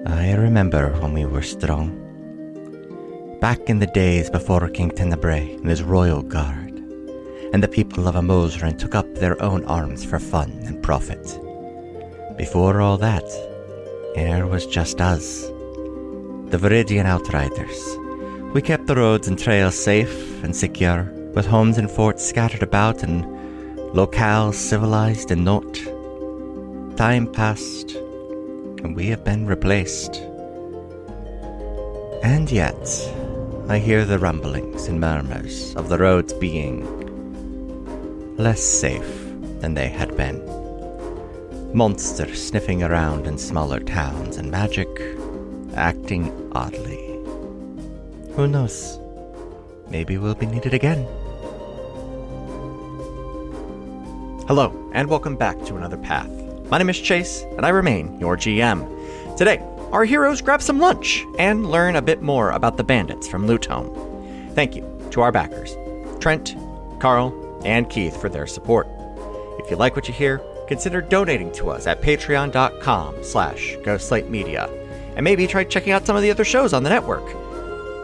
I remember when we were strong. Back in the days before King Tenebrae and his royal guard, and the people of Amosran took up their own arms for fun and profit. Before all that, there was just us, the Viridian Outriders. We kept the roads and trails safe and secure, with homes and forts scattered about and locales civilized and not. Time passed, and we have been replaced. And yet, I hear the rumblings and murmurs of the roads being less safe than they had been. Monsters sniffing around in smaller towns and magic acting oddly. Who knows? Maybe we'll be needed again. Hello, and welcome back to Another Path. My name is Chase, and I remain your GM. Today, our heroes grab some lunch and learn a bit more about the bandits from Lootholme. Thank you to our backers, Trent, Carl, and Keith, for their support. If you like what you hear, consider donating to us at patreon.com/ghostlightmedia, and maybe try checking out some of the other shows on the network.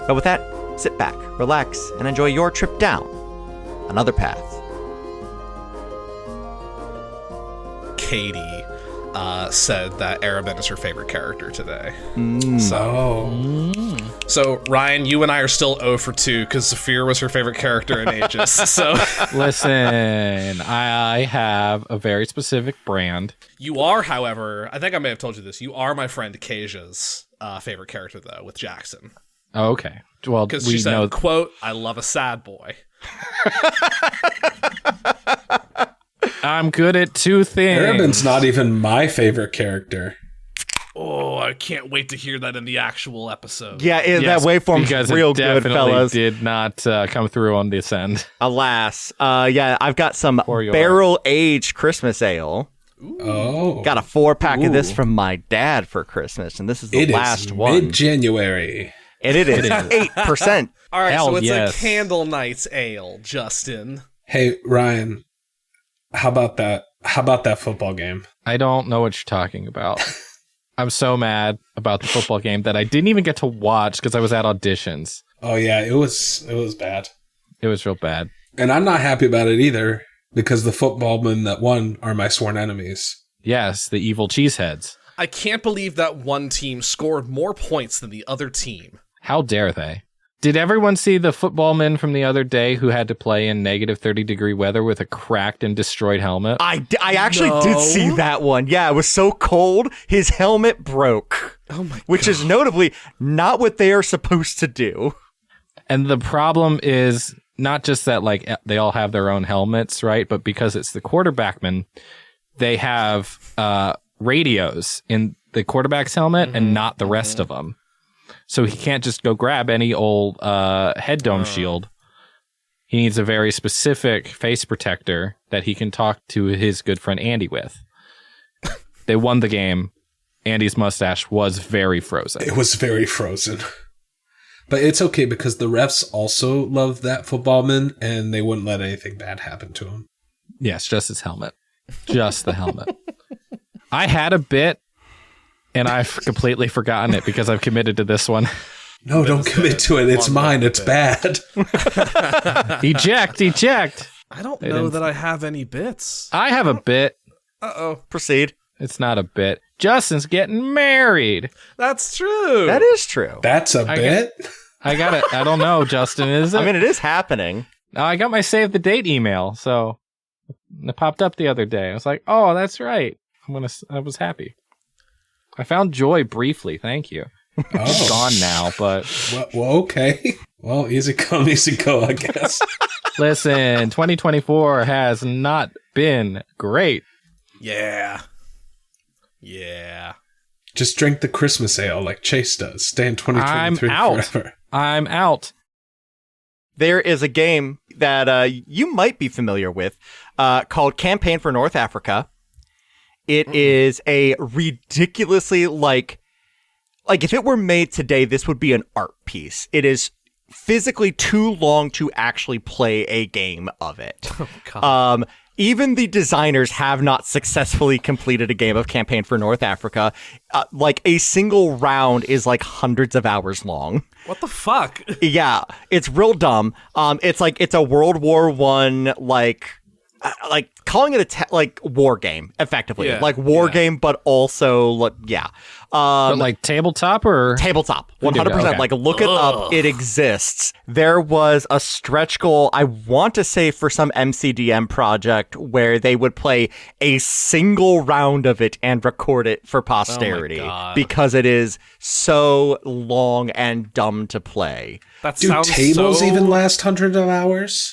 But with that, sit back, relax, and enjoy your trip down Another Path. Katie said that Arabin is her favorite character today. So Ryan, you and I are still 0 for 2 because Zephyr was her favorite character in Aegis. So listen, I have a very specific brand. You are, however, I think I may have told you this. You are my friend Kaja's favorite character, though, with Jackson. Oh, okay. Well, because she said, "quote I love a sad boy." I'm good at two things. Arabin's not even my favorite character. Oh, I can't wait to hear that in the actual episode. Yeah, that waveform's real good, fellas. Did not come through on this end. Alas. Yeah, I've got some barrel-aged Christmas ale. Ooh. Oh. Got a 4-pack of this from my dad for Christmas, and this is the last one. Mid-January. And it is 8%. All right, so it's a Candle Nights ale, Justin. Hey, Ryan. How about that football game? I don't know what you're talking about. I'm so mad about the football game that I didn't even get to watch because I was at auditions. Oh yeah, it was bad. It was real bad. And I'm not happy about it either because the footballmen that won are my sworn enemies. Yes, the evil cheeseheads. I can't believe that one team scored more points than the other team. How dare they? Did everyone see the footballman from the other day who had to play in negative 30-degree weather with a cracked and destroyed helmet? I actually did see that one. Yeah, it was so cold, his helmet broke. Oh my God. Which is notably not what they are supposed to do. And the problem is not just that, like, they all have their own helmets, right? But because it's the quarterbackman, they have radios in the quarterback's helmet and not the rest of them. So he can't just go grab any old head dome shield. He needs a very specific face protector that he can talk to his good friend Andy with. They won the game. Andy's mustache was very frozen. It was very frozen. But it's okay because the refs also love that footballman and they wouldn't let anything bad happen to him. Yes, just his helmet. Just the helmet. I had a bit. And I've completely forgotten it because I've committed to this one. No, don't commit to it. It's mine. It's bad. Eject. I don't know that I have any bits. I have a bit. Uh-oh. Proceed. It's not a bit. Justin's getting married. That's true. That is true. That's a bit? I got it. I don't know, Justin. Is it? I mean, it is happening. No, I got my save the date email. So it popped up the other day. I was like, oh, that's right. I was happy. I found joy briefly, thank you. Oh. It's gone now, but... Well, okay. Well, easy come, easy go, I guess. Listen, 2024 has not been great. Yeah. Just drink the Christmas ale like Chase does. Stay in 2023 forever. I'm out. There is a game that you might be familiar with called Campaign for North Africa. It is a ridiculously, like if it were made today, this would be an art piece. It is physically too long to actually play a game of it. Oh, God. even the designers have not successfully completed a game of Campaign for North Africa. Like, a single round is like hundreds of hours long. What the fuck? Yeah, it's real dumb. It's a World War I, like calling it a war game, effectively. Yeah, like war yeah. game, but also, yeah. But like tabletop or Tabletop, 100%. Okay. Like, look it up. It exists. There was a stretch goal, I want to say, for some MCDM project where they would play a single round of it and record it for posterity God. because it is so long and dumb to play. That Do sounds tables so, even last hundreds of hours?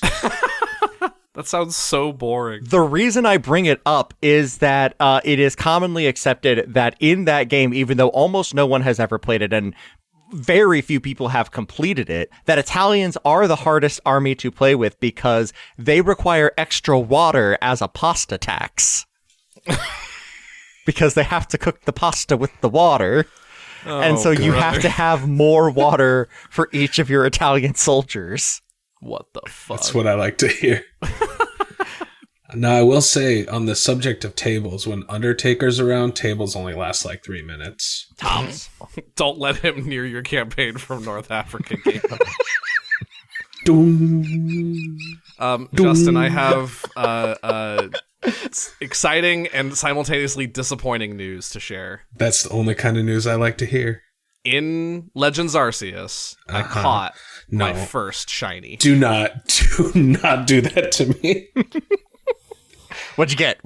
That sounds so boring. The reason I bring it up is that it is commonly accepted that in that game, even though almost no one has ever played it and very few people have completed it, that Italians are the hardest army to play with because they require extra water as a pasta tax. Because they have to cook the pasta with the water. And so you have to have more water for each of your Italian soldiers. What the fuck? That's what I like to hear. Now, I will say, on the subject of tables, when Undertaker's around, tables only last like 3 minutes. Toms. Don't let him near your Campaign from North Africa game. Doom. Justin, I have exciting and simultaneously disappointing news to share. That's the only kind of news I like to hear. In Legends Arceus, I caught my first shiny. Do not do that to me. What'd you get?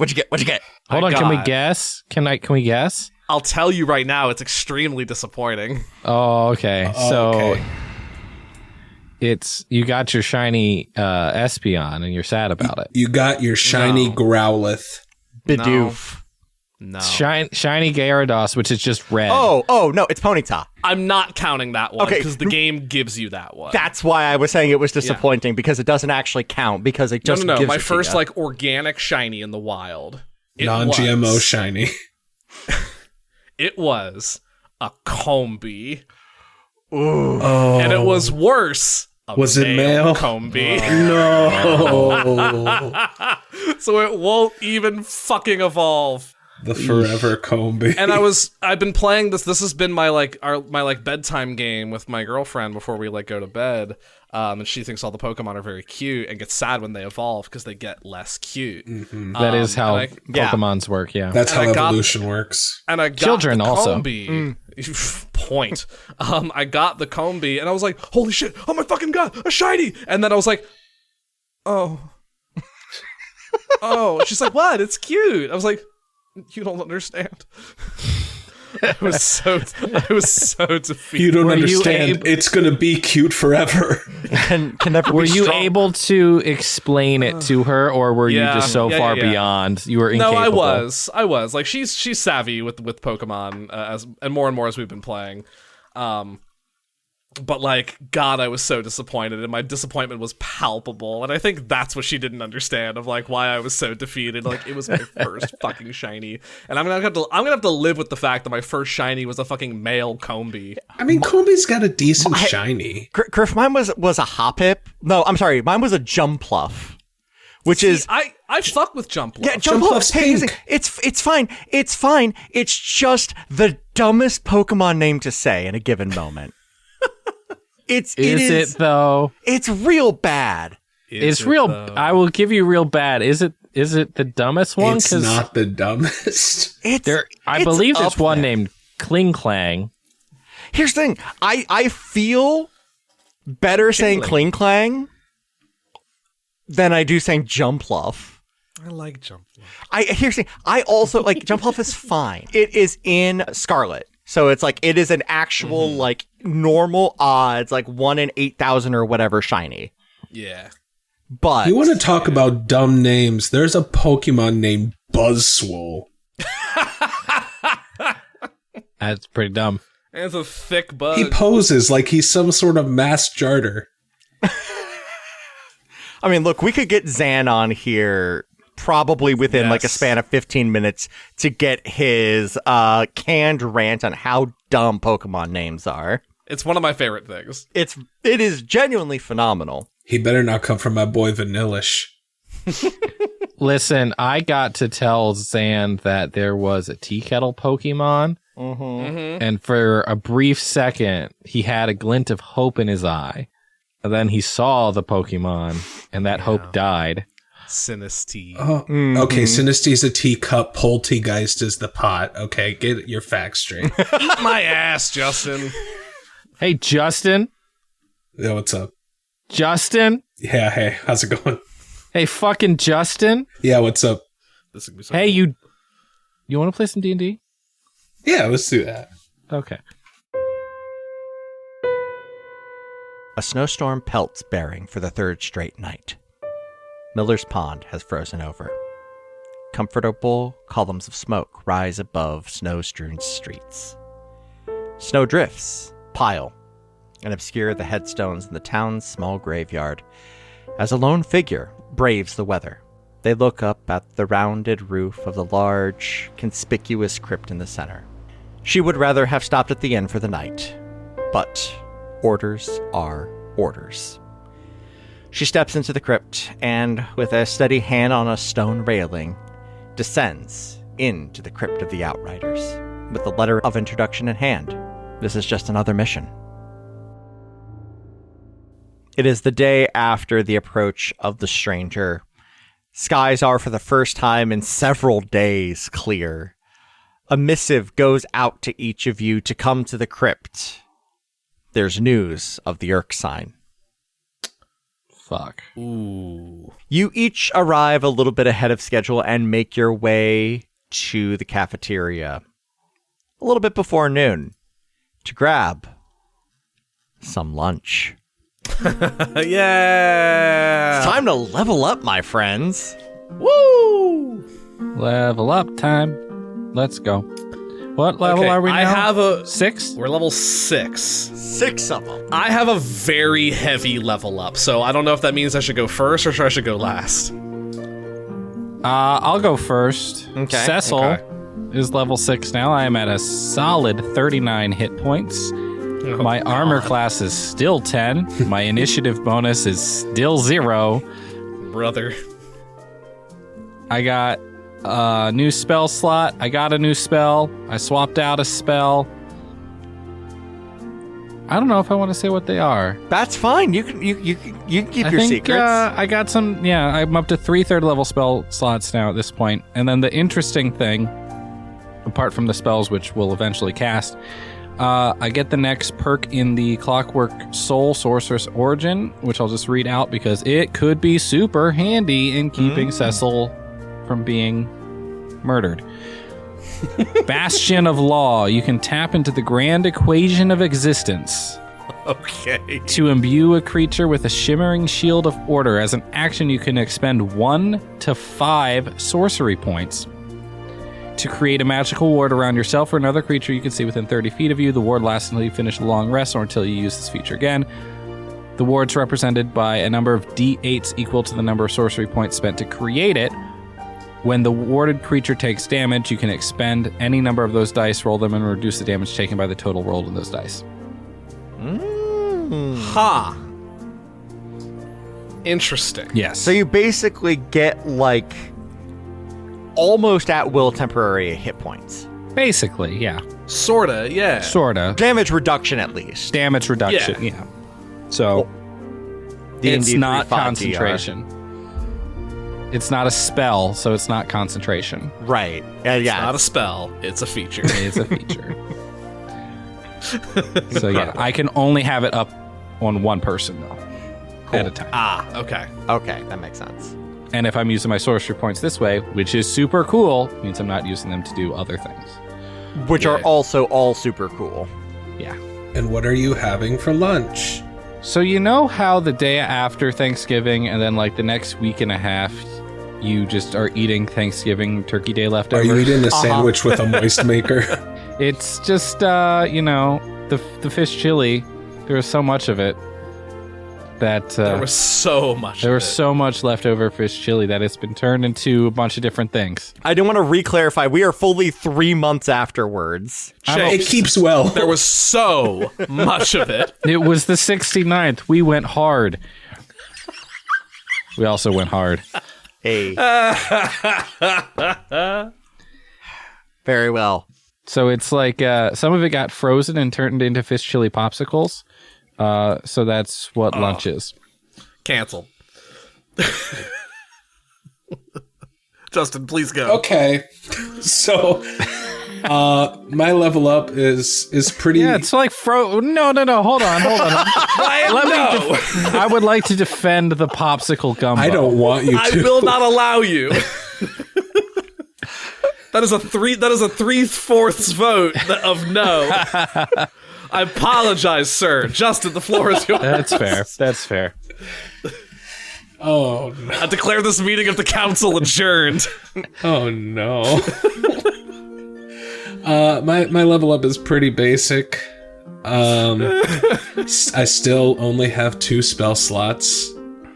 Hold on, can we guess? Can we guess? I'll tell you right now, it's extremely disappointing. Oh, okay. So Okay. it's you got your shiny Espeon and you're sad about it. You got your shiny No. Growlithe. Bidoof. No. Shiny Gyarados, which is just red. Oh, no, it's Ponyta. I'm not counting that one Okay. because the game gives you that one. That's why I was saying it was disappointing, because it doesn't actually count, because it just no. gives My it to first ya. like organic shiny in the wild. It Non-GMO was- shiny. It was a Combi, Oh. and it was worse. Was it male? Combi. No. So it won't even fucking evolve. The forever Combi. And I've been playing this. This has been my my bedtime game with my girlfriend before we go to bed. And she thinks all the Pokemon are very cute and gets sad when they evolve because they get less cute. That is how and Pokemon's work, yeah. That's how I got- evolution works. And I got Children the also. Combi. Point. I got the Combi and I was like, holy shit, oh my fucking god, a shiny! And then I was like, oh. Oh. She's like, what? It's cute. I was like, you don't understand. I was so defeated. You don't Were you understand. able- It's going to be cute forever. can never Were be you strong. able to explain it to her, or were you Yeah. just so Yeah, far yeah, yeah. beyond? You were No, incapable. I was. Like she's savvy with Pokemon and more as we've been playing. But God, I was so disappointed, and my disappointment was palpable. And I think that's what she didn't understand of why I was so defeated. It was my first fucking shiny, and I'm gonna have to live with the fact that my first shiny was a fucking male Combi. I mean, Combi's got a decent shiny. Griff, mine was a Hoppip. No, I'm sorry, mine was a Jumpluff. Which is I fuck with Jumpluff. yeah, Jumpluff's Jumpluff. Hey, pink. it's fine. It's fine. It's just the dumbest Pokemon name to say in a given moment. It Is it though? It's real bad. It's real. I will give you real bad. Is it the dumbest one? It's not the dumbest. It's I it's believe there's up one there. named Kling Clang. Here's the thing. I feel better saying Kling Clang than I do saying Jumpluff. I like Jumpluff. Here's the thing. I also like Jumpluff is fine. It is in Scarlet. So it's it is an actual normal odds, 1 in 8,000 or whatever shiny. Yeah. But You want to talk about dumb names? There's a Pokemon named Buzzswole. That's pretty dumb. And it's a thick bug. He poses like he's some sort of mass jarter. I mean, look, we could get Zan on here probably within a Yes. span of 15 minutes to get his canned rant on how dumb Pokemon names are. It's one of my favorite things. It is genuinely phenomenal. He better not come from my boy Vanillish. Listen, I got to tell Zan that there was a tea kettle Pokemon, and for a brief second, he had a glint of hope in his eye. And then he saw the Pokemon, and that hope died. Sinistea. Oh, okay, Sinestee's a teacup, Poltegeist is the pot. Okay, get your facts straight. Eat my ass, Justin. Hey, Justin. Yeah, what's up? Justin. Yeah, hey, how's it going? Hey, fucking Justin. Yeah, what's up? This would be so Hey, you want to play some D&D? Yeah, let's do that. Okay. A snowstorm pelts Bering for the third straight night. Miller's Pond has frozen over. Comfortable columns of smoke rise above snow-strewn streets. Snow drifts pile and obscure the headstones in the town's small graveyard as a lone figure braves the weather. They look up at the rounded roof of the large, conspicuous crypt in the center. She would rather have stopped at the inn for the night, but orders are orders. She steps into the crypt and, with a steady hand on a stone railing, descends into the crypt of the Outriders. With the letter of introduction in hand, this is just another mission. It is the day after the approach of the stranger. Skies are, for the first time in several days, clear. A missive goes out to each of you to come to the crypt. There's news of the Erskine. Fuck. Ooh. You each arrive a little bit ahead of schedule and make your way to the cafeteria a little bit before noon to grab some lunch. Yeah. It's time to level up, my friends. Woo. Level up time. Let's go. What level Okay, are we now? I have a 6? We're level 6. 6 of them. I have a very heavy level up, so I don't know if that means I should go first or I should go last. I'll go first. Okay, Cecil okay. is level 6 now. I am at a solid 39 hit points. My armor class is still 10. My initiative bonus is still 0. Brother. I got a new spell slot. I got a new spell. I swapped out a spell. I don't know if I want to say what they are. That's fine. You can keep I your think secrets. I got some. Yeah, I'm up to 3 third level spell slots now at this point. And then the interesting thing, apart from the spells which we'll eventually cast, I get the next perk in the Clockwork Soul Sorceress Origin, which I'll just read out because it could be super handy in keeping Cecil from being murdered. Bastion of Law. You can tap into the grand equation of existence Okay. to imbue a creature with a shimmering shield of order. As an action, you can expend 1 to 5 sorcery points to create a magical ward around yourself or another creature you can see within 30 feet of you. The ward lasts until you finish a long rest or until you use this feature again. The ward's represented by a number of d8s equal to the number of sorcery points spent to create it. When the warded creature takes damage, you can expend any number of those dice, roll them, and reduce the damage taken by the total rolled in those dice. Ha. Interesting. Yes. So you basically get, like, almost at will temporary hit points. Basically, yeah. Sorta, yeah. Sorta. Damage reduction, at least. Damage reduction, yeah. So, D&D it's not 3.5 concentration. It's not a spell, so it's not concentration. Right. Yeah. It's not a spell, it's a feature. It's a feature. So, yeah, I can only have it up on one person, though, at a time. Ah, okay. Okay, that makes sense. And if I'm using my sorcery points this way, which is super cool, means I'm not using them to do other things. Which are Yeah. also all super cool. Yeah. And what are you having for lunch? So you know how the day after Thanksgiving and then like the next week and a half, you just are eating Thanksgiving Turkey Day Are leftovers? you eating a sandwich with a moist maker? It's just, the fish chili. There was so much of it that There was so much. there of was it. so much leftover fish chili that it's been turned into a bunch of different things. I do want to re-clarify, we are fully 3 months afterwards. Chase, It keeps well. There was so much of it. It was the 69th. We went hard. We also went hard. Hey. Very well. So it's like some of it got frozen and turned into fish chili popsicles. So that's what lunch is. Canceled. Justin, please go. Okay. So my level up is pretty. Yeah, it's like No, hold on. I would like to defend the popsicle gumbo. I don't want you to. I will not allow you. That is a 3/4 vote of no. I apologize, sir. Justin, the floor is yours. That's fair. Oh, no. I declare this meeting of the council adjourned. Oh, no. My level up is pretty basic. I still only have 2 spell slots.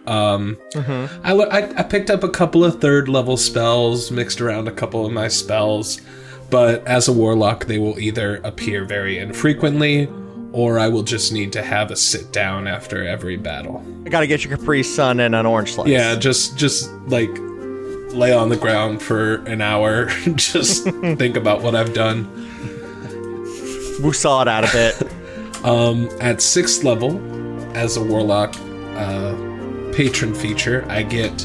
I picked up a couple of 3rd level spells, mixed around a couple of my spells, but as a warlock, they will either appear very infrequently, or I will just need to have a sit down after every battle. I gotta get your Capri Sun and an orange slice. Yeah, just like lay on the ground for an hour, just think about what I've done. Woosah it out a bit. At 6th level, as a warlock, patron feature, I get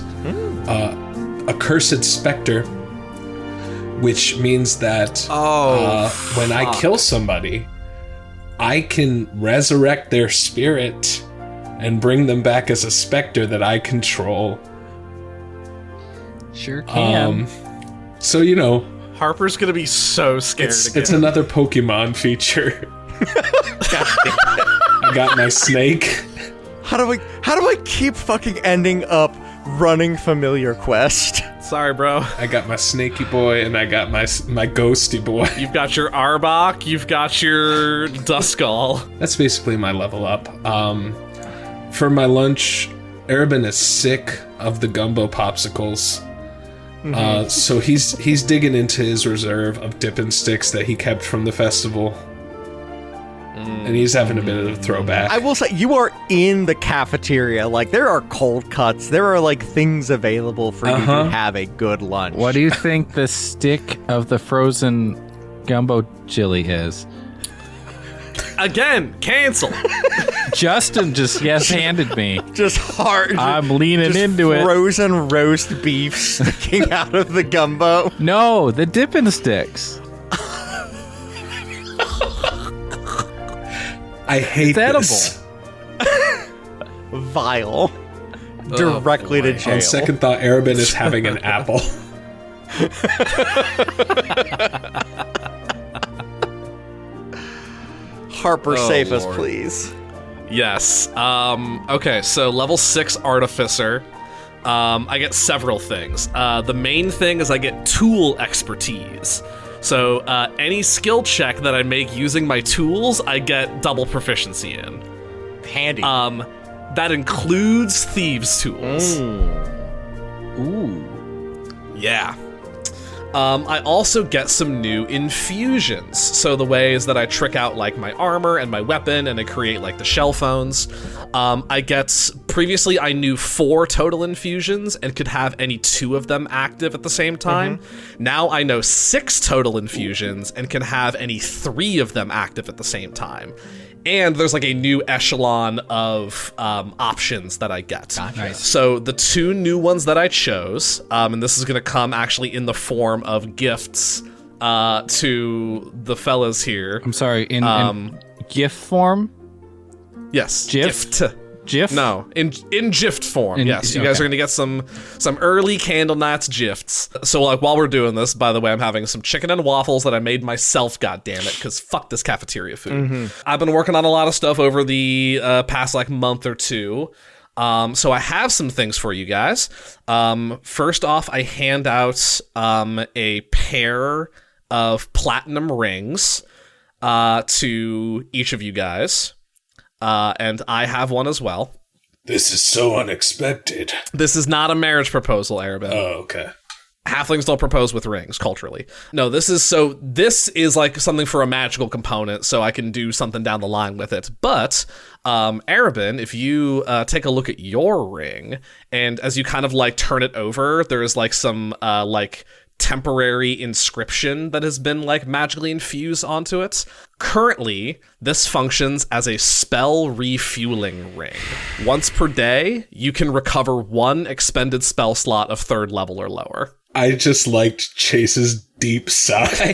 a Cursed Spectre, which means that when I kill somebody, I can resurrect their spirit and bring them back as a specter that I control. Sure can. So, you know, Harper's gonna be so scared again. it's another Pokemon feature. I got my snake. How do I keep fucking ending up running familiar quest? Sorry, bro. I got my snaky boy, and I got my ghosty boy. You've got your Arbok, you've got your Duskull. That's basically my level up. For my lunch, Arabin is sick of the gumbo popsicles. So he's digging into his reserve of Dippin' Sticks that he kept from the festival. And he's having a bit of a throwback. I will say, you are in the cafeteria. Like, there are cold cuts. There are, like, things available for you to have a good lunch. What do you think the stick of the frozen gumbo chili is? Again, cancel. Justin just yes-handed me. Just hard. I'm leaning just into it. Frozen roast beef sticking out of the gumbo. No, the Dippin' Sticks. I hate it's this. Vile. Directly to jail. On second thought, Arabin is having an apple. Harper, save us, Lord. please. Yes. Okay, so level 6 Artificer. I get several things. The main thing is I get tool expertise. So any skill check that I make using my tools, I get double proficiency in. Handy. That includes thieves' tools. Ooh. Yeah. I also get some new infusions. So the ways that I trick out like my armor and my weapon and I create like the shell phones. Previously I knew 4 total infusions and could have any 2 of them active at the same time. Now I know 6 total infusions and can have any 3 of them active at the same time. And there's like a new echelon of options that I get. Nice. So the 2 new ones that I chose, and this is going to come actually in the form of gifts to the fellas here. I'm sorry, in GIF form? Yes. GIF? GIF? No, in GIF form. Yes, you guys are going to get some early Candlenats GIFs. So like while we're doing this, by the way, I'm having some chicken and waffles that I made myself, goddammit, because fuck this cafeteria food. I've been working on a lot of stuff over the past like month or 2. So I have some things for you guys. First off, I hand out a pair of platinum rings to each of you guys. And I have one as well. This is so unexpected. This is not a marriage proposal, Arabin. Oh, okay. Halflings don't propose with rings culturally. No, this is like something for a magical component, so I can do something down the line with it. But Arabin, if you take a look at your ring, and as you kind of like turn it over, there's like some like temporary inscription that has been like magically infused onto it. Currently, this functions as a spell refueling ring. Once per day, you can recover 1 expended spell slot of 3rd level or lower. I just liked Chase's deep sigh.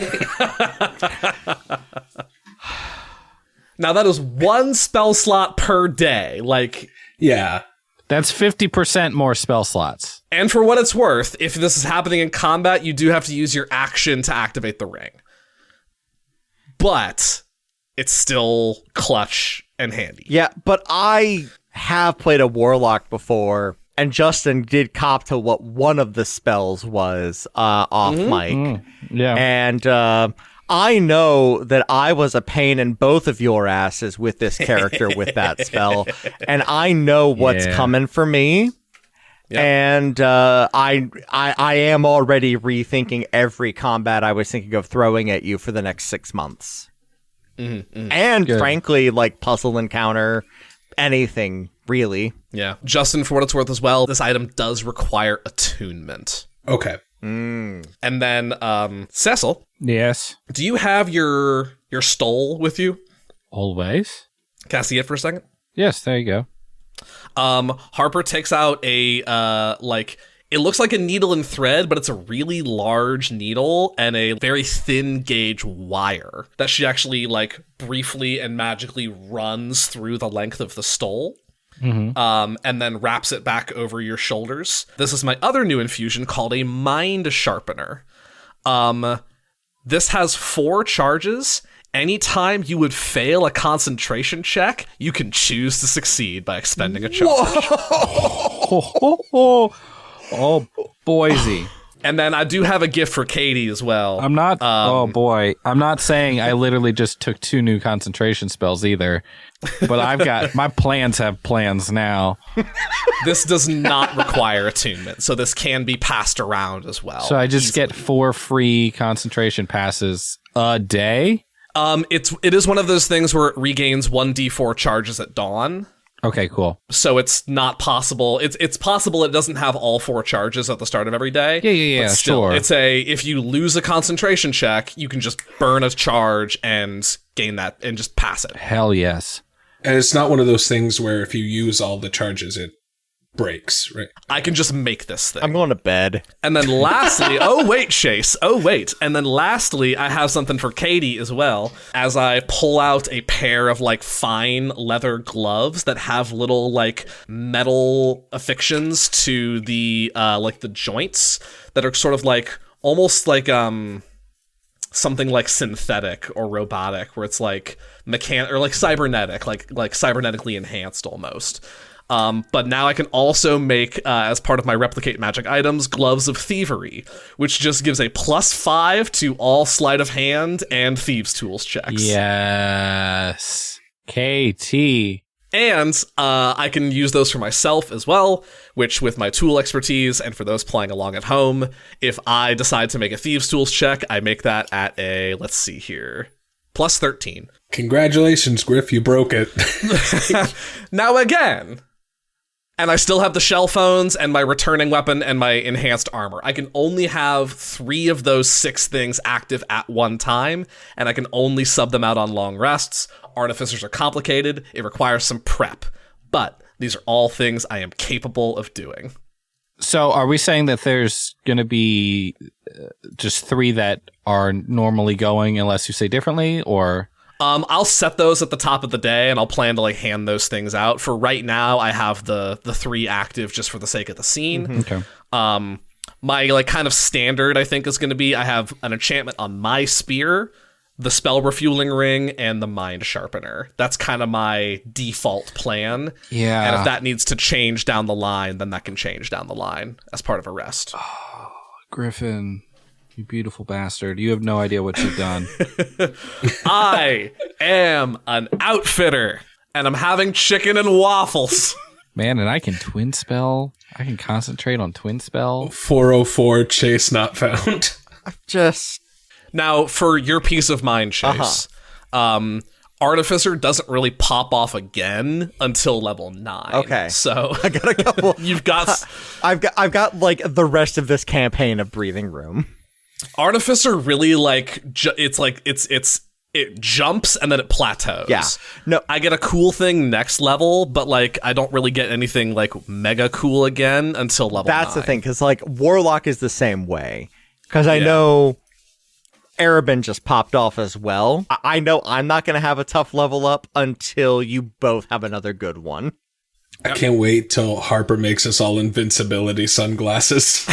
Now that is 1 spell slot per day. Like, Yeah. That's 50% more spell slots. and for what it's worth, if this is happening in combat, you do have to use your action to activate the ring. But it's still clutch and handy. Yeah, but I have played a warlock before, and Justin did cop to what one of the spells was off mic. Yeah. And I know that I was a pain in both of your asses with this character with that spell, and I know what's Yeah. coming for me. Yep. And I am already rethinking every combat I was thinking of throwing at you for the next 6 months. And Good. frankly, like puzzle encounter, anything really. Yeah. Justin, for what it's worth as well, this item does require attunement. Okay. And then, Cecil, Yes. do you have your stole with you? Always. Can I see it for a second? Yes, there you go. Harper takes out a, it looks like a needle and thread, but it's a really large needle and a very thin gauge wire that she actually, like, briefly and magically runs through the length of the stole. And then wraps it back over your shoulders. This is my other new infusion called a Mind Sharpener. This has 4 charges. Anytime you would fail a concentration check, you can choose to succeed by expending a charge. Oh, Boise. And then I do have a gift for Katie as well. I'm not. Oh boy, I'm not saying I literally just took 2 new concentration spells either. But I've got my plans have plans now. This does not require attunement, so this can be passed around as well. So I just get 4 free concentration passes a day. It is one of those things where it regains 1d4 charges at dawn. Okay, cool. So it's not possible. It's possible it doesn't have all 4 charges at the start of every day. Yeah, But still, sure. it's if you lose a concentration check, you can just burn a charge and gain that and just pass it. Hell yes. And it's not one of those things where if you use all the charges, it breaks, right? I can just make this thing. I'm going to bed. And then lastly, oh wait, Chase. Oh wait. And then lastly, I have something for Katie as well. As I pull out a pair of like fine leather gloves that have little like metal affixtions to the like the joints that are sort of like almost like something like synthetic or robotic, where it's like or like cybernetic, like cybernetically enhanced almost. But now I can also make, as part of my replicate magic items, gloves of thievery, which just gives a +5 to all sleight of hand and thieves tools checks. Yes. KT. And I can use those for myself as well, which with my tool expertise, and for those playing along at home, if I decide to make a thieves tools check, I make that at a, let's see here, +13. Congratulations, Griff, you broke it. Now again, and I still have the shell phones and my returning weapon and my enhanced armor. I can only have 3 of those 6 things active at one time, and I can only sub them out on long rests. Artificers are complicated. It requires some prep. But these are all things I am capable of doing. So are we saying that there's going to be just 3 that are normally going unless you say differently, or... I'll set those at the top of the day, and I'll plan to like hand those things out. For right now, I have the 3 active just for the sake of the scene. Okay. My like kind of standard, I think, is going to be I have an enchantment on my spear, the spell refueling ring, and the mind sharpener. That's kind of my default plan. Yeah. And if that needs to change down the line, then that can change down the line as part of a rest. Griffin, you beautiful bastard. You have no idea what you've done. I am an outfitter, and I'm having chicken and waffles. Man, and I can twin spell. I can concentrate on twin spell. 404 chase not found. Just Now, for your peace of mind, Chase, Artificer doesn't really pop off again until level 9. Okay. So I got a couple. you've got I've got like the rest of this campaign of breathing room. Artificer really like it jumps and then it plateaus. Yeah. No. I get a cool thing next level, but like I don't really get anything like mega cool again until level 9. That's the thing, because like Warlock is the same way. Because I know Arabin just popped off as well. I know I'm not going to have a tough level up until you both have another good one. I can't wait till Harper makes us all invincibility sunglasses.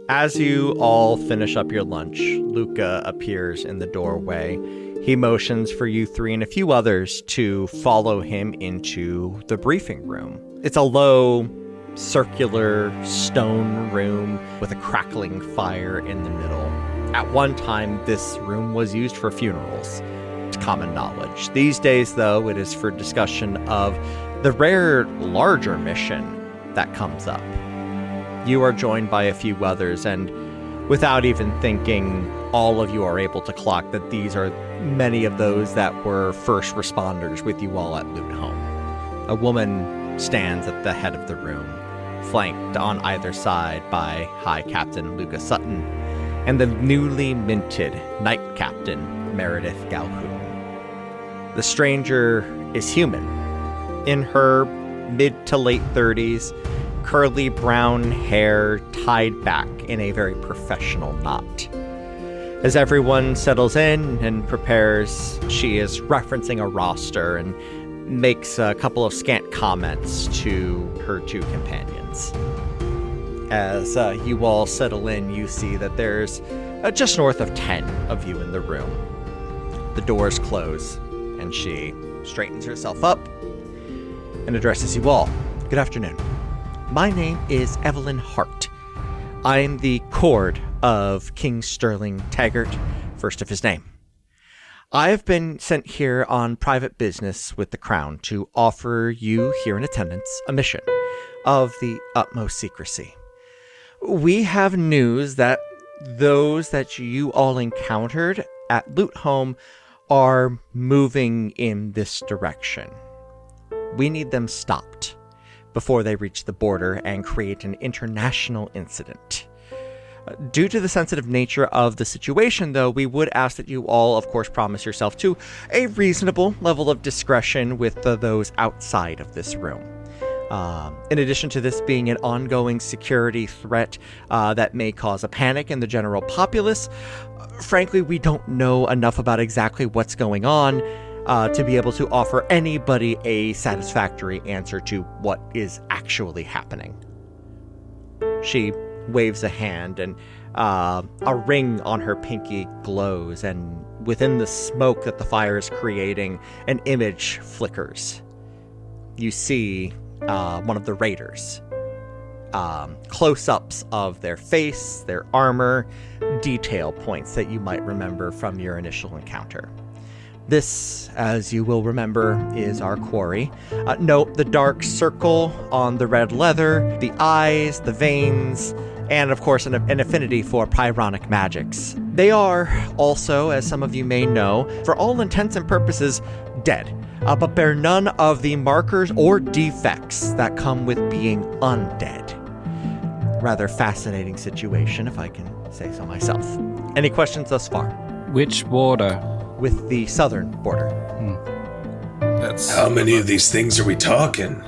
As you all finish up your lunch, Luca appears in the doorway. He motions for you three and a few others to follow him into the briefing room. It's a low, circular stone room with a crackling fire in the middle. At one time, this room was used for funerals. It's common knowledge. These days, though, it is for discussion of the rare, larger mission that comes up. You are joined by a few others, and without even thinking, all of you are able to clock that these are many of those that were first responders with you all at Loot Home. A woman stands at the head of the room, flanked on either side by High Captain Luca Sutton and the newly minted Knight Captain Meredith Galhoun. The stranger is human. In her mid to late 30s, curly brown hair tied back in a very professional knot. As everyone settles in and prepares, she is referencing a roster and makes a couple of scant comments to her two companions. As you all settle in, you see that there's just north of 10 of you in the room. The doors close, and she straightens herself up and addresses you all. Good afternoon. My name is Evelyn Hart. I'm the Cord of King Sterling Taggart, first of his name. I have been sent here on private business with the Crown to offer you here in attendance a mission of the utmost secrecy. We have news that those that you all encountered at Loot Home are moving in this direction. We need them stopped before they reach the border and create an international incident. Due to the sensitive nature of the situation, though, we would ask that you all, of course, promise yourself to a reasonable level of discretion with those outside of this room. In addition to this being an ongoing security threat that may cause a panic in the general populace, frankly, we don't know enough about exactly what's going on to be able to offer anybody a satisfactory answer to what is actually happening. She waves a hand, and a ring on her pinky glows, and within the smoke that the fire is creating, an image flickers. You see one of the raiders. Close-ups of their face, their armor, detail points that you might remember from your initial encounter. This, as you will remember, is our quarry. Note the dark circle on the red leather, the eyes, the veins, and of course an affinity for pyronic magics. They are also, as some of you may know, for all intents and purposes, dead, but bear none of the markers or defects that come with being undead. Rather fascinating situation, if I can say so myself. Any questions thus far? Which border? With the southern border. That's How many of these things are we talking?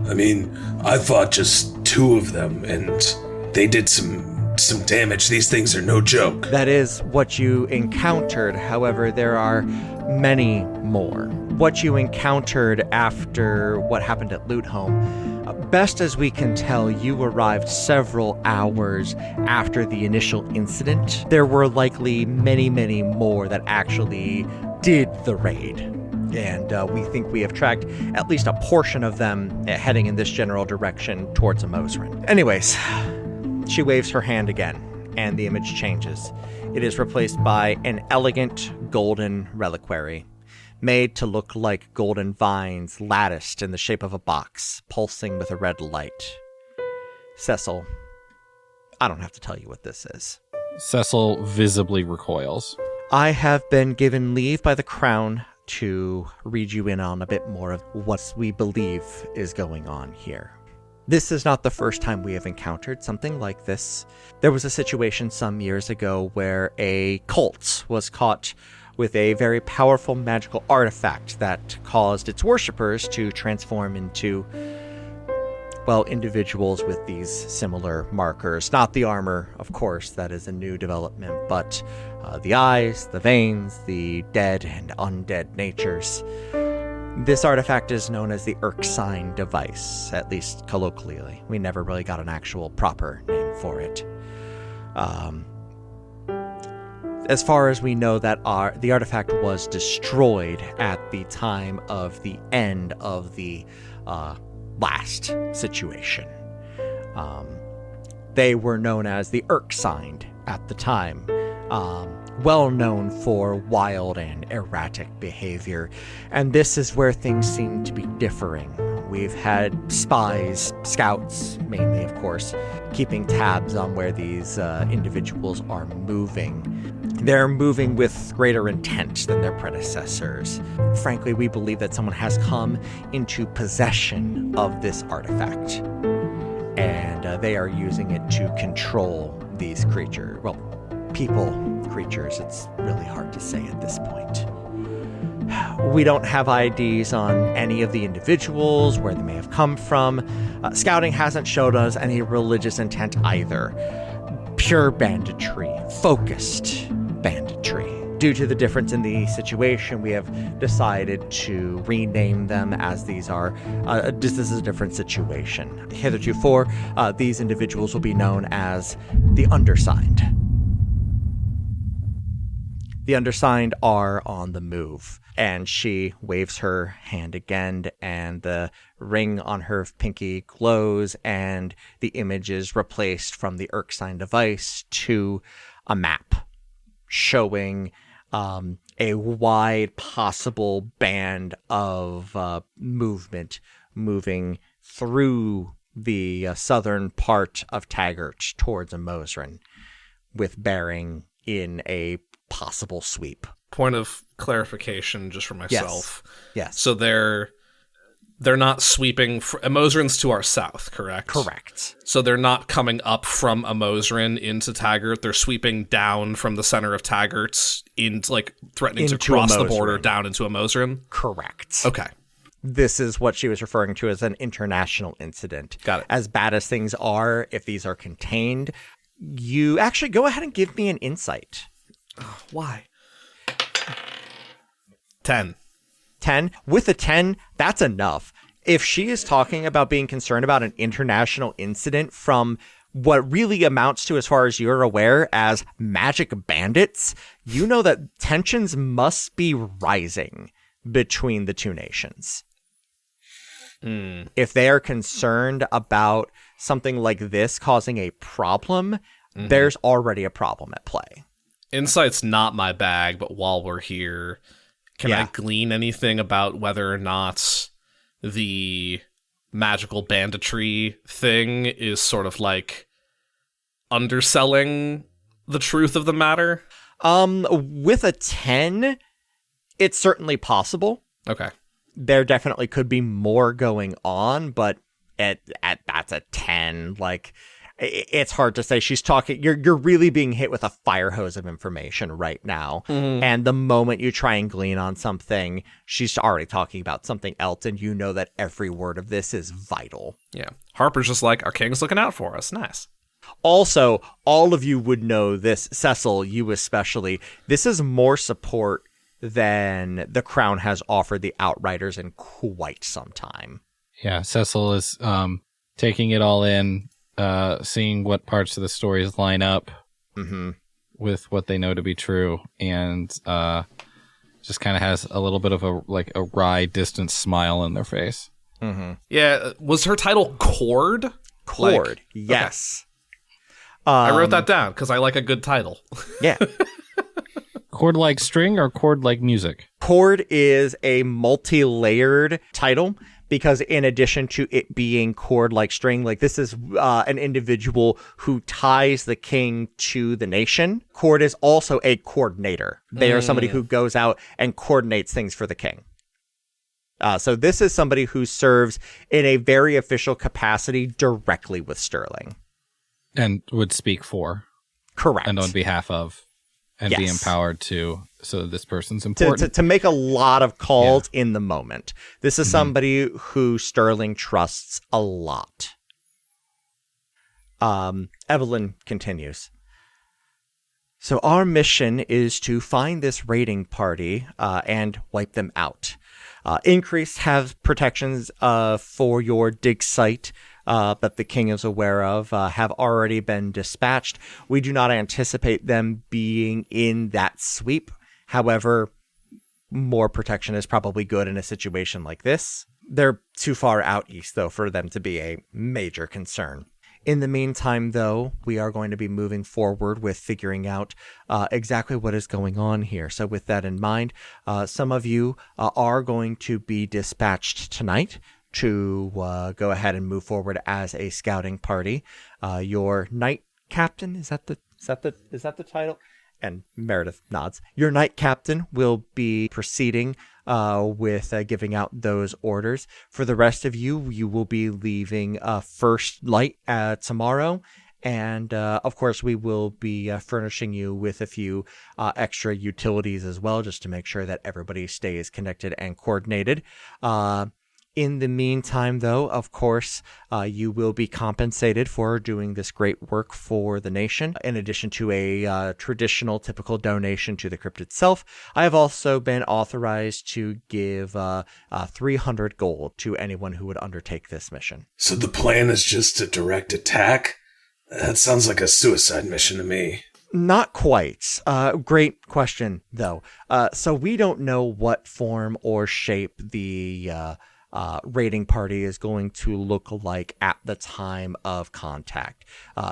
I mean, I fought just 2 of them, and they did some damage. These things are no joke. That is what you encountered. However, there are many more. What you encountered after what happened at Loot Home, best as we can tell, you arrived several hours after the initial incident. There were likely many, many more that actually did the raid. And we think we have tracked at least a portion of them heading in this general direction towards Amosrin. Anyways, she waves her hand again. and the image changes. It is replaced by an elegant golden reliquary, made to look like golden vines latticed in the shape of a box, pulsing with a red light. Cecil, I don't have to tell you what this is. Cecil visibly recoils. I have been given leave by the Crown to read you in on a bit more of what we believe is going on here. This is not the first time we have encountered something like this. There was a situation some years ago where a cult was caught with a very powerful magical artifact that caused its worshippers to transform into, well, individuals with these similar markers. Not the armor, of course, that is a new development, but the eyes, the veins, the dead and undead natures. This artifact is known as the Erskine device, at least colloquially. We never really got an actual proper name for it. As far as we know, that the artifact was destroyed at the time of the end of the last situation. They were known as the Erskine at the time, well known for wild and erratic behavior, and this is where things seem to be differing. We've had spies, scouts, mainly of course, keeping tabs on where these individuals are moving. They're moving with greater intent than their predecessors. Frankly, we believe that someone has come into possession of this artifact, and they are using it to control these creatures. Well, people, creatures, it's really hard to say at this point. We don't have IDs on any of the individuals, where they may have come from. Scouting hasn't showed us any religious intent either. Pure banditry, focused banditry. Due to the difference in the situation, we have decided to rename them as these are, this is a different situation. Hitherto, these individuals will be known as the Undersigned. The Undersigned are on the move, and she waves her hand again, and the ring on her pinky glows, and the image is replaced from the Erskine device to a map showing a wide possible band of movement moving through the southern part of Taggart towards Amosran, with bearing in a possible sweep. Point of clarification just for myself. Yes. So they're not sweeping. Amosran's to our south, correct? Correct. So they're not coming up from Amosran into Taggart. They're sweeping down from the center of Taggart into, like, threatening to cross the border down into Amosran. Correct. Okay. This is what she was referring to as an international incident. Got it. As bad as things are, if these are contained, you actually go ahead and give me an insight. Why? 10. 10? With a 10, that's enough. If she is talking about being concerned about an international incident from what really amounts to, as far as you're aware, as magic bandits, you know that tensions must be rising between the two nations. If they are concerned about something like this causing a problem, there's already a problem at play. Insight's not my bag, but while we're here, can I glean anything about whether or not the magical banditry thing is sort of like underselling the truth of the matter? With a 10, it's certainly possible. Okay. There definitely could be more going on, but at that's a 10. Like, it's hard to say. She's talking, you're really being hit with a fire hose of information right now. And the moment you try and glean on something, she's already talking about something else, and you know that every word of this is vital. Yeah. Harper's just like, our king's looking out for us. Nice. Also, all of you would know this, Cecil, you especially, this is more support than the Crown has offered the Outriders in quite some time. Yeah, Cecil is taking it all in, seeing what parts of the stories line up with what they know to be true, and just kind of has a little bit of a wry, distant smile on their face. Yeah, was her title Cord? Cord, yes. I wrote that down because I like a good title. Yeah. Chord like string or chord like music? Chord is a multi-layered title because in addition to it being chord like string, like this is an individual who ties the king to the nation. Chord is also a coordinator. They are somebody who goes out and coordinates things for the king. So this is somebody who serves in a very official capacity directly with Sterling. And would speak for. Correct. And on behalf of. And be Yes. empowered to, so this person's important. To make a lot of calls in the moment. This is somebody who Sterling trusts a lot. Evelyn continues. So our mission is to find this raiding party and wipe them out. Increase has protections for your dig site that the king is aware of have already been dispatched. We do not anticipate them being in that sweep. However, more protection is probably good in a situation like this. They're too far out east, though, for them to be a major concern. In the meantime, though, we are going to be moving forward with figuring out exactly what is going on here. So with that in mind, some of you are going to be dispatched tonight to go ahead and move forward as a scouting party. Your knight captain, is that the title? And Meredith nods. Your knight captain will be proceeding with giving out those orders. For the rest of you, you will be leaving first light tomorrow. And of course, we will be furnishing you with a few extra utilities as well, just to make sure that everybody stays connected and coordinated. In the meantime, though, of course, you will be compensated for doing this great work for the nation. In addition to a traditional, typical donation to the crypt itself, I have also been authorized to give 300 gold to anyone who would undertake this mission. So the plan is just a direct attack? That sounds like a suicide mission to me. Not quite. Great question, though. So we don't know what form or shape the raiding party is going to look like at the time of contact.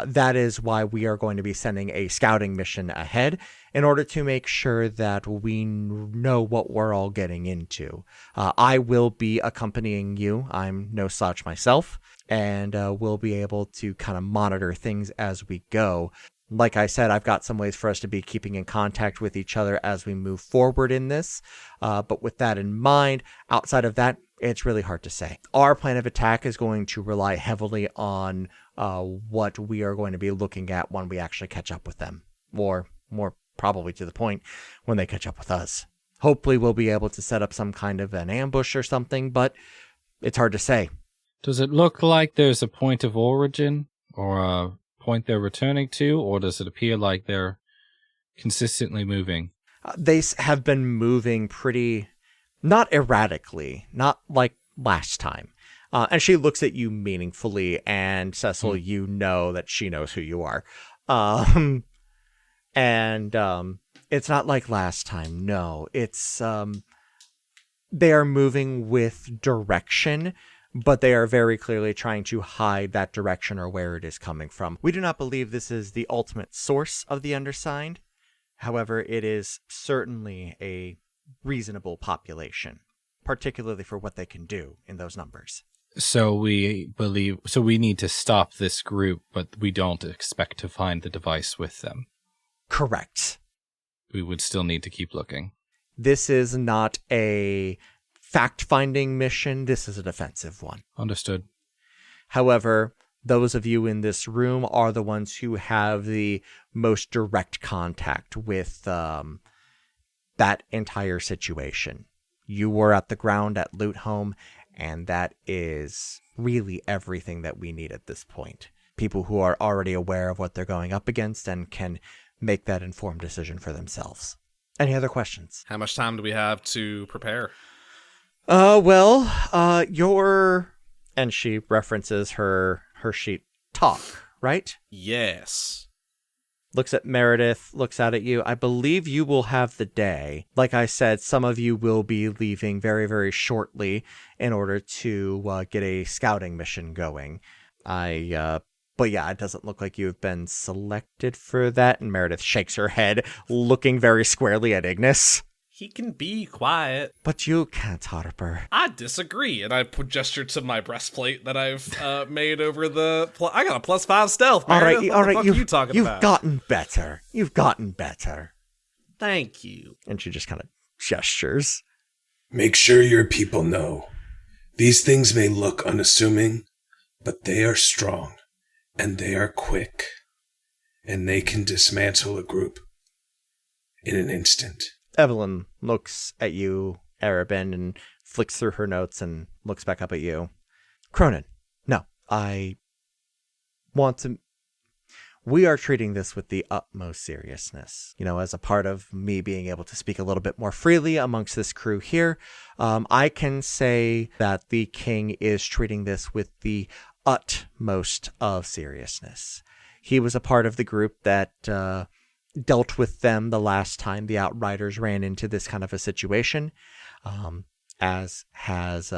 That is why we are going to be sending a scouting mission ahead in order to make sure that we know what we're all getting into. I will be accompanying you. I'm no slouch myself, and we'll be able to kind of monitor things as we go. Like I said, I've got some ways for us to be keeping in contact with each other as we move forward in this. But with that in mind, outside of that, it's really hard to say. Our plan of attack is going to rely heavily on what we are going to be looking at when we actually catch up with them. Or more probably to the point, when they catch up with us. Hopefully we'll be able to set up some kind of an ambush or something, but it's hard to say. Does it look like there's a point of origin or a point they're returning to, or does it appear like they're consistently moving? They have been moving pretty, not erratically, not like last time. And she looks at you meaningfully, and Cecil, you know that she knows who you are. It's not like last time, no. It's, they are moving with direction, but they are very clearly trying to hide that direction or where it is coming from. We do not believe this is the ultimate source of the undersigned. However, it is certainly a reasonable population, particularly for what they can do in those numbers. So we need to stop this group, but we don't expect to find the device with them. Correct. We would still need to keep looking. This is not a fact-finding mission. This is a defensive one. Understood. However, those of you in this room are the ones who have the most direct contact with that entire situation. You were at the ground at Loot Home, and that is really everything that we need at this point. People who are already aware of what they're going up against and can make that informed decision for themselves. Any other questions? How much time do we have to prepare? Your, and she references her sheet, talk, right? Yes. Looks at Meredith, looks out at you. I believe you will have the day. Like I said, some of you will be leaving very, very shortly in order to get a scouting mission going. I But yeah, it doesn't look like you've been selected for that. And Meredith shakes her head, looking very squarely at Ignis. He can be quiet. But you can't, Harper. I disagree. And I gesture to my breastplate that I've made over the... I got a +5 stealth, Meredith. All right, What the fuck are you talking you've about? gotten better. You've gotten better. Thank you. And she just kind of gestures. Make sure your people know. These things may look unassuming, but they are strong, and they are quick, and they can dismantle a group in an instant. Evelyn looks at you, Arabin, and flicks through her notes and looks back up at you. Cronin, no, I want to... We are treating this with the utmost seriousness. You know, as a part of me being able to speak a little bit more freely amongst this crew here, I can say that the king is treating this with the utmost of seriousness. He was a part of the group that dealt with them the last time the Outriders ran into this kind of a situation, as has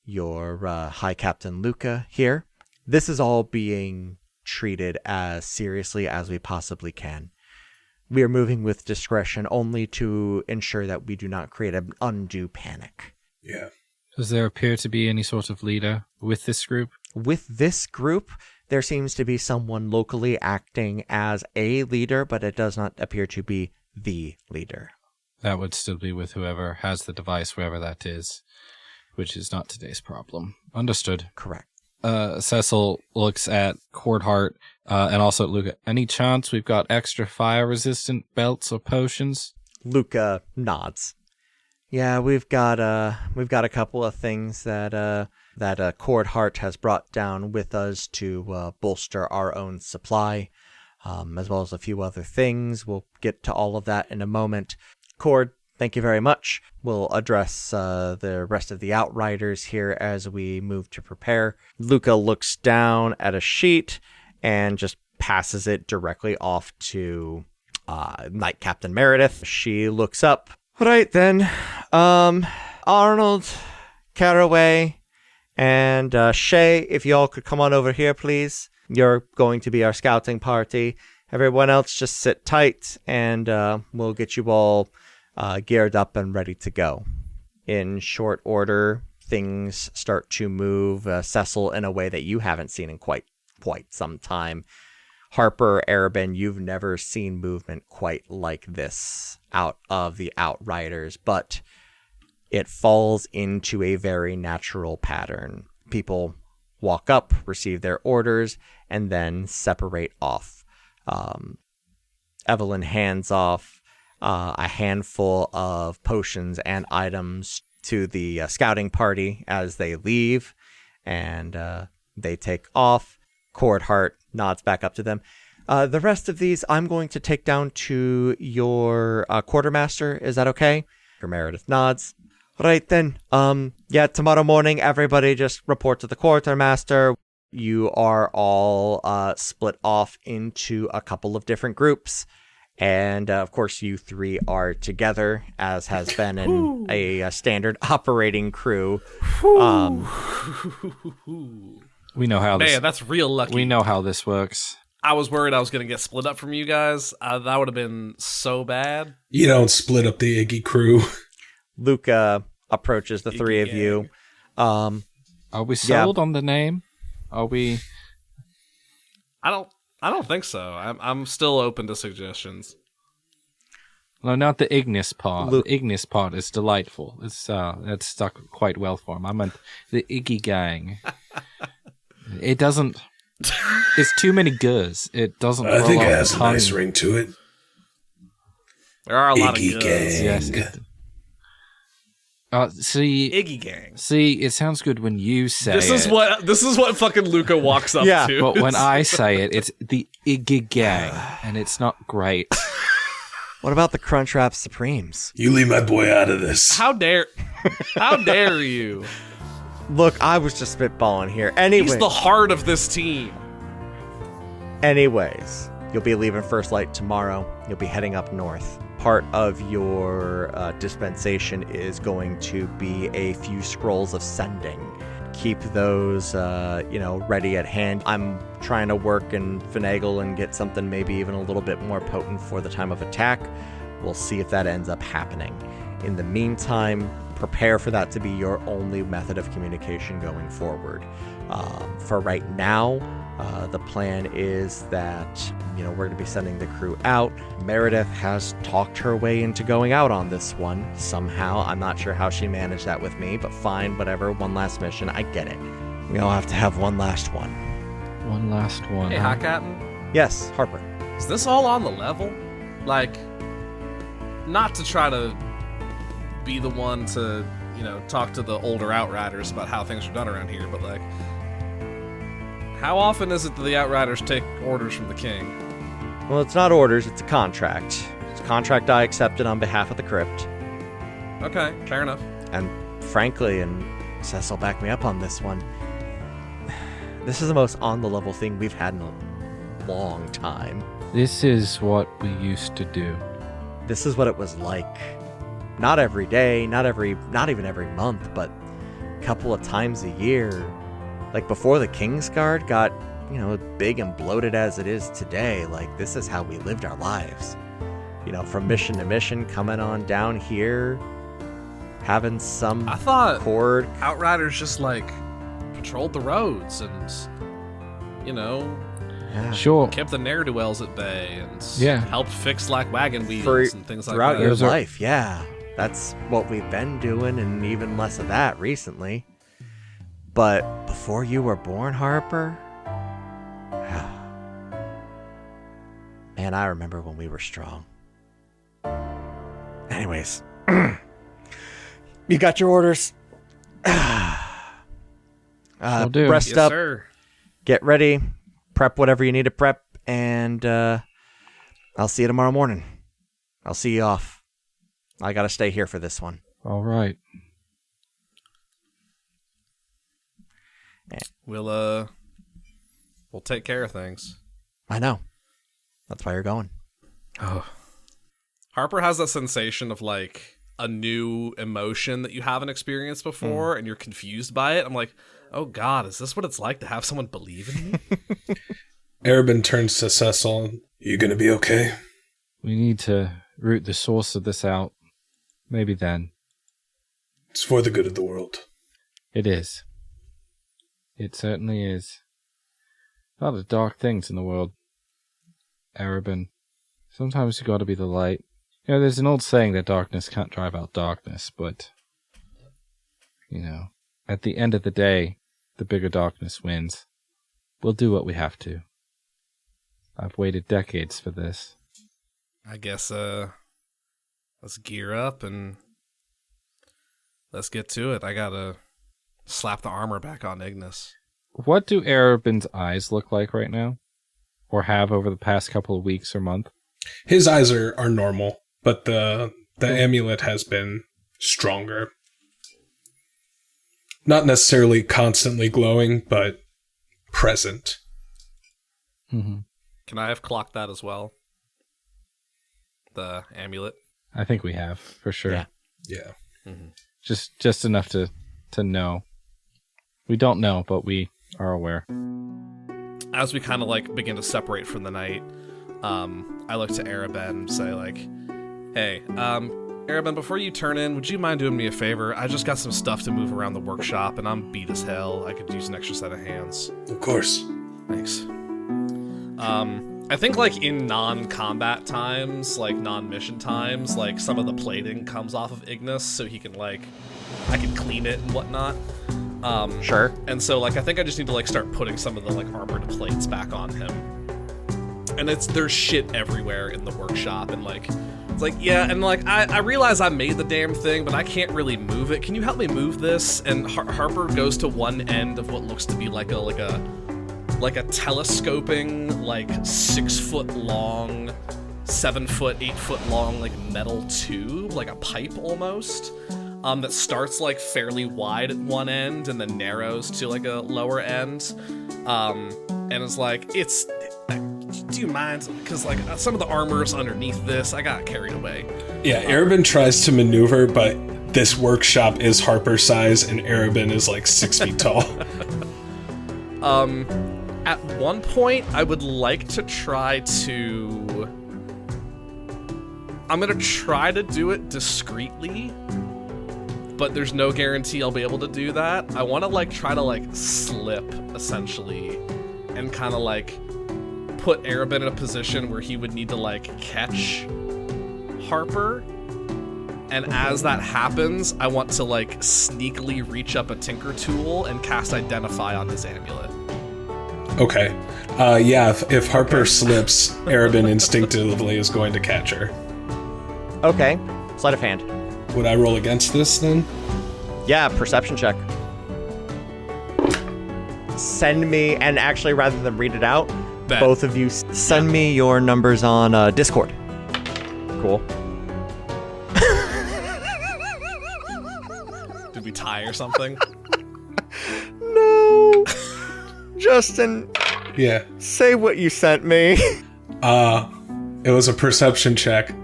your High Captain Luca here. This is all being treated as seriously as we possibly can. We are moving with discretion only to ensure that we do not create an undue panic. Yeah. Does there appear to be any sort of leader with this group? With this group, there seems to be someone locally acting as a leader, but it does not appear to be the leader. That would still be with whoever has the device, wherever that is, which is not today's problem. Understood. Correct. Cecil looks at Cordhart and also at Luca. Any chance we've got extra fire-resistant belts or potions? Luca nods. Yeah, we've got a couple of things that Cordhart has brought down with us to bolster our own supply, as well as a few other things. We'll get to all of that in a moment. Cord, thank you very much. We'll address the rest of the Outriders here as we move to prepare. Luca looks down at a sheet and just passes it directly off to Knight Captain Meredith. She looks up. All right, then. Arnold, Caraway, and Shay, if y'all could come on over here, please. You're going to be our scouting party. Everyone else just sit tight, and we'll get you all geared up and ready to go. In short order, things start to move. Cecil, in a way that you haven't seen in quite some time. Harper, Arabin, you've never seen movement quite like this out of the Outriders, but it falls into a very natural pattern. People walk up, receive their orders, and then separate off. Evelyn hands off a handful of potions and items to the scouting party as they leave, and they take off. Cordhart nods back up to them. The rest of these I'm going to take down to your quartermaster. Is that okay? Meredith nods. Right then. Yeah, tomorrow morning, everybody just report to the quartermaster. You are all split off into a couple of different groups. And, of course, you three are together, as has been in a standard operating crew. We know how this... Man, that's real lucky. We know how this works. I was worried I was going to get split up from you guys. That would have been so bad. You don't split up the Iggy crew. Luca approaches the three of you. Are we sold on the name? Are we... I don't think so. I'm still open to suggestions. No, not the Ignis part. The Ignis part is delightful. It's that's stuck quite well for him. I meant the Iggy Gang. It doesn't... It's too many gurs. It doesn't I roll think it off has the a tongue. nice ring to it. There are a lot Iggy of Gang. Yes. See, Iggy Gang. See, it sounds good when you say This is what fucking Luca walks up Yeah, to. but when I say it, it's the Iggy Gang, and it's not great. What about the Crunchwrap Supremes? You leave my boy out of this. How dare you? Look, I was just spitballing here. Anyways, He's the heart of this team. Anyways, you'll be leaving First Light tomorrow. You'll be heading up north. Part of your dispensation is going to be a few scrolls of sending. keep those, ready at hand. I'm trying to work and finagle and get something maybe even a little bit more potent for the time of attack. We'll see if that ends up happening. In the meantime, prepare for that to be your only method of communication going forward. For right now, the plan is that, we're going to be sending the crew out. Meredith has talked her way into going out on this one somehow. I'm not sure how she managed that with me, but fine, whatever. One last mission. I get it. We all have to have one last one. One last one. Hey, huh? Hot Captain, Yes, Harper. is this all on the level? Like, not to try to be the one to, talk to the older Outriders about how things are done around here, but like, how often is it that the Outriders take orders from the king? Well, it's not orders, it's a contract. It's a contract I accepted on behalf of the crypt. Okay, fair enough. And frankly, and Cecil backed me up on this one, this is the most on-the-level thing we've had in a long time. This is what we used to do. This is what it was like. Not every day, not even every month, but a couple of times a year. Like before the Kingsguard got, big and bloated as it is today, like this is how we lived our lives. From mission to mission, coming on down here, having some I thought cord. Outriders just like patrolled the roads and, Yeah. Sure. kept the ne'er-do-wells at bay and Yeah. helped fix like wagon wheels For- and things like Throughout that. your Those are- life, yeah. That's what we've been doing, and even less of that recently. But before you were born, Harper, man, I remember when we were strong. Anyways, you got your orders. Will do. Rest Yes, up, sir. get ready, prep whatever you need to prep, and I'll see you tomorrow morning. I'll see you off. I gotta stay here for this one. All right. We'll take care of things. I know. That's why you're going. Oh. Harper has that sensation of like a new emotion that you haven't experienced before and you're confused by it. I'm like, oh God, is this what it's like to have someone believe in me? Arabin turns to Cecil. You gonna be okay? We need to root the source of this out. Maybe then. It's for the good of the world. It is. It certainly is. A lot of dark things in the world, Arabin. Sometimes you gotta be the light. There's an old saying that darkness can't drive out darkness, but, at the end of the day, the bigger darkness wins. We'll do what we have to. I've waited decades for this. I guess, let's gear up and let's get to it. I gotta slap the armor back on Ignis. What do Arabin's eyes look like right now? Or have over the past couple of weeks or month? His eyes are normal, but the amulet has been stronger. Not necessarily constantly glowing, but present. Mm-hmm. Can I have clocked that as well? The amulet? I think we have, for sure. Yeah. Yeah. Mm-hmm. Just enough to know. We don't know, but we are aware. As we kind of like begin to separate from the night, I look to Arabin and say like, hey, Arabin, before you turn in, would you mind doing me a favor? I just got some stuff to move around the workshop and I'm beat as hell. I could use an extra set of hands. Of course. Thanks. I think like in non-combat times, like non-mission times, like some of the plating comes off of Ignis so he can like, I can clean it and whatnot. Sure. And so like I think I just need to like start putting some of the like armored plates back on him. And there's shit everywhere in the workshop and like it's like yeah, and like I realize I made the damn thing, but I can't really move it. Can you help me move this? And Harper goes to one end of what looks to be like a telescoping, like 6 foot long, 7 foot, 8 foot long, like metal tube, like a pipe almost, that starts like fairly wide at one end and then narrows to like a lower end, and it's like, do you mind? Because like some of the armor's underneath this, I got carried away. Yeah, Arabin tries to maneuver, but this workshop is Harper size and Arabin is like 6 feet tall. At one point, I would like to try to... I'm gonna try to do it discreetly, but there's no guarantee I'll be able to do that. I want to like try to like slip, essentially, and kind of like put Arabin in a position where he would need to like catch Harper. And as that happens, I want to like sneakily reach up a Tinker tool and cast Identify on his amulet. Okay. Yeah, if Harper slips, Arabin instinctively is going to catch her. Okay. Sleight of hand. Would I roll against this then? Yeah, perception check. Send me, and actually, rather than read it out, Bet. both of you send me your numbers on Discord. Cool. Did we tie or something? No. Justin, Yeah. say what you sent me. It was a perception check.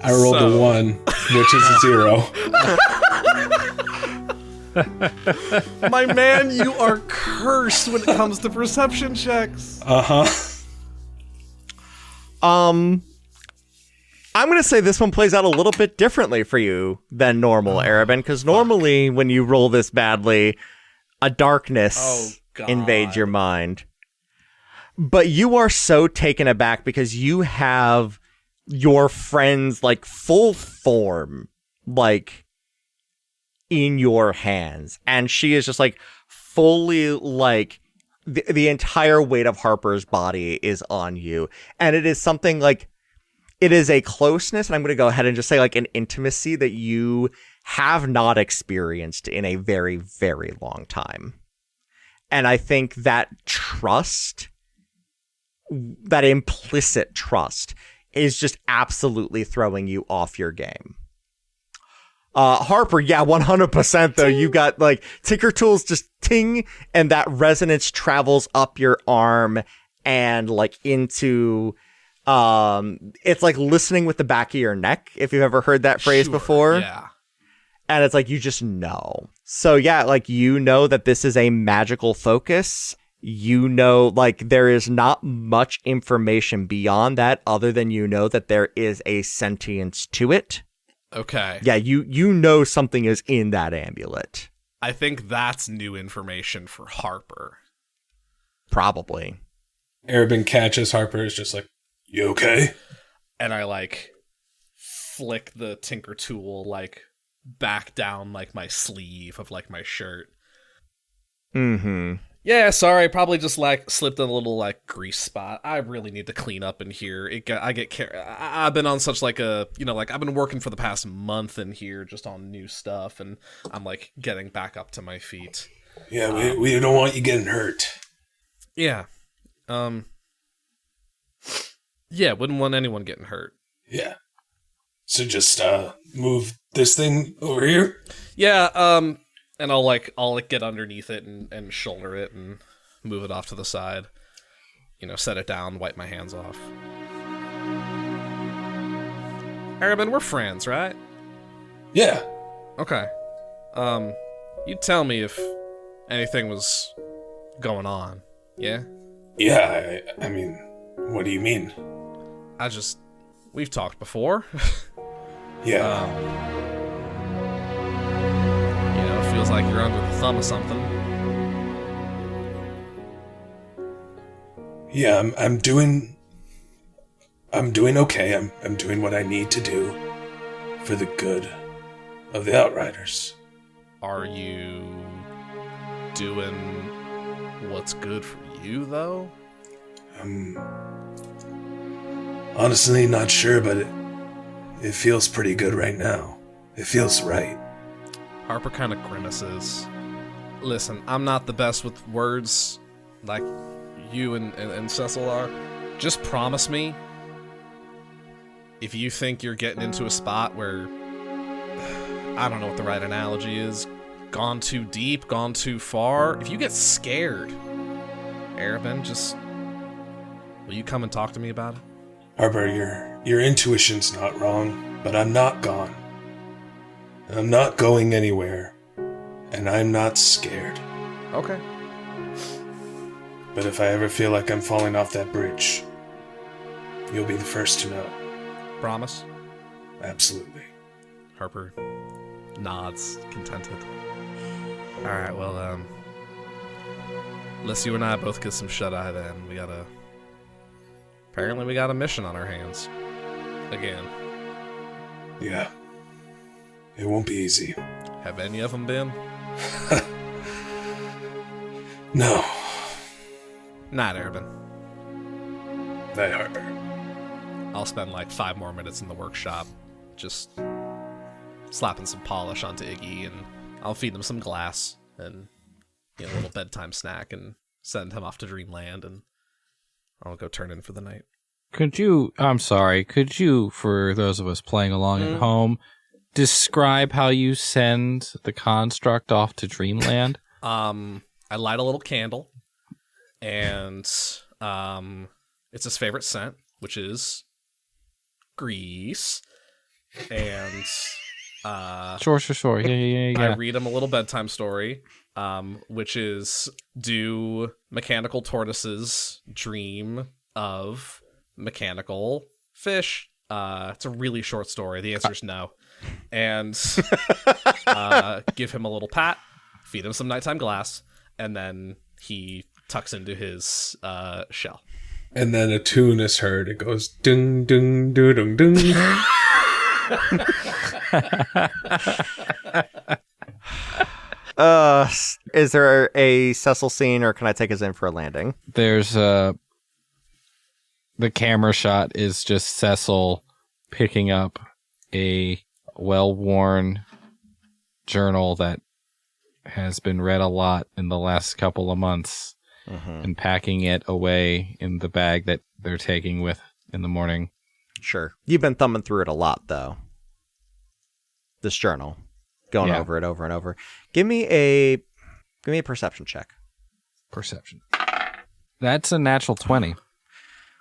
I rolled a 1, which is a 0. My man, you are cursed when it comes to perception checks. Uh-huh. I'm going to say this one plays out a little bit differently for you than normal, Arabin, because normally when you roll this badly, a darkness invades your mind. But you are so taken aback because you have your friend's, like, full form, like, in your hands. And she is just, like, fully, like, the entire weight of Harper's body is on you. And it is something, like, it is a closeness, and I'm going to go ahead and just say, like, an intimacy that you have not experienced in a very, very long time. And I think that trust, that implicit trust, is just absolutely throwing you off your game. Harper, yeah, 100% though. You got like Tinker Tools just ting, and that resonance travels up your arm and like into, it's like listening with the back of your neck, if you've ever heard that phrase before. Yeah. And it's like, you just know. So yeah, like, you know that this is a magical focus. You know, like, there is not much information beyond that other than you know that there is a sentience to it. Okay. Yeah, you know something is in that amulet. I think that's new information for Harper. Probably. Arabin catches Harper, is just like, you okay? And I, like, flick the Tinker tool, like, back down, like, my sleeve of, like, my shirt. Mm-hmm. Yeah, sorry, probably just, like, slipped in a little, like, grease spot. I really need to clean up in here. I've been on such, like, a, you know, like, I've been working for the past month in here just on new stuff, and I'm, like, getting back up to my feet. Yeah, we don't want you getting hurt. Yeah. Yeah, wouldn't want anyone getting hurt. Yeah. So just move this thing over here. Yeah, and I'll get underneath it and shoulder it and move it off to the side. You know, set it down, wipe my hands off. Arabin, we're friends, right? Yeah. Okay. You tell me if anything was going on. Yeah? Yeah, I mean, what do you mean? We've talked before. Yeah. You know, it feels like you're under the thumb of something. Yeah, I'm doing okay. I'm doing what I need to do for the good of the Outriders. Are you doing what's good for you, though? I'm honestly not sure, but it feels pretty good right now. It feels right. Harper kind of grimaces. Listen, I'm not the best with words like you and Cecil are. Just promise me, if you think you're getting into a spot where, I don't know what the right analogy is, gone too deep, gone too far, if you get scared, Arabin, just, will you come and talk to me about it? Harper, your intuition's not wrong, but I'm not gone. I'm not going anywhere, and I'm not scared. Okay. But if I ever feel like I'm falling off that bridge, you'll be the first to know. Promise? Absolutely. Harper nods, contented. Alright, well, unless you and I both get some shut-eye then, apparently we got a mission on our hands. Again. Yeah. It won't be easy. Have any of them been? No. Night, Urban. Night, Harper. I'll spend like 5 more minutes in the workshop, just slapping some polish onto Iggy, and I'll feed him some glass and a little bedtime snack, and send him off to Dreamland, and I'll go turn in for the night. Could you, for those of us playing along at home, describe how you send the construct off to Dreamland? I light a little candle, and it's his favorite scent, which is grease. And Sure. Yeah. I read him a little bedtime story, which is, do mechanical tortoises dream of mechanical fish? It's a really short story. The answer is no. And give him a little pat, feed him some nighttime glass, and then he tucks into his shell. And then a tune is heard. It goes dung dung doo dung dung. Is there a Cecil scene, or can I take us in for a landing? There's the camera shot is just Cecil picking up a well-worn journal that has been read a lot in the last couple of months, and packing it away in the bag that they're taking with in the morning. Sure. You've been thumbing through it a lot, though. This journal. Going over it over and over. Give me a perception check. Perception. That's a natural 20.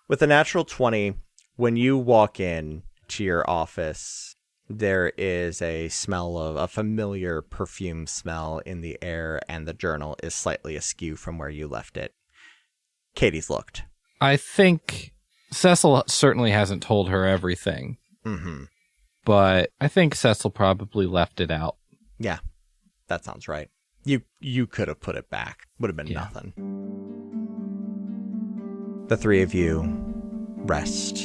With a natural 20, when you walk in to your office, there is a smell of a familiar perfume smell in the air, and the journal is slightly askew from where you left it. Katie's looked. I think Cecil certainly hasn't told her everything. Mm-hmm. But I think Cecil probably left it out. Yeah, that sounds right. You could have put it back. Would have been nothing. The three of you rest,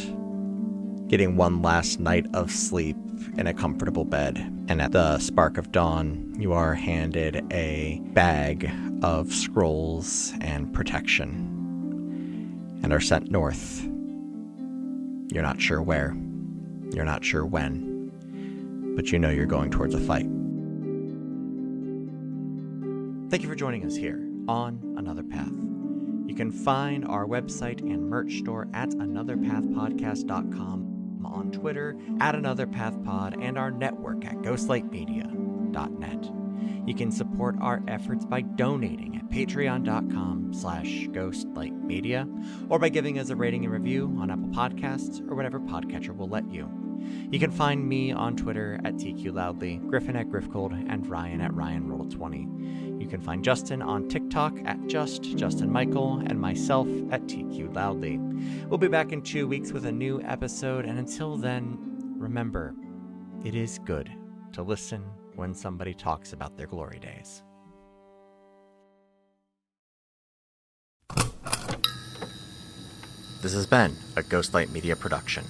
getting one last night of sleep in a comfortable bed. And at the spark of dawn, you are handed a bag of scrolls and protection and are sent north. You're not sure where. You're not sure when. But you know you're going towards a fight. Thank you for joining us here on Another Path. You can find our website and merch store at anotherpathpodcast.com, on Twitter at anotherpathpod, and our network at ghostlightmedia.net. You can support our efforts by donating at patreon.com/ghostlightmedia, or by giving us a rating and review on Apple Podcasts or whatever podcatcher will let you. You can find me on Twitter at TQLoudly, Griffin at Griffcold, and Ryan at RyanRoll20. You can find Justin on TikTok at JustinMichael, and myself at TQLoudly. We'll be back in 2 weeks with a new episode, and until then, remember, it is good to listen when somebody talks about their glory days. This has been a Ghostlight Media production.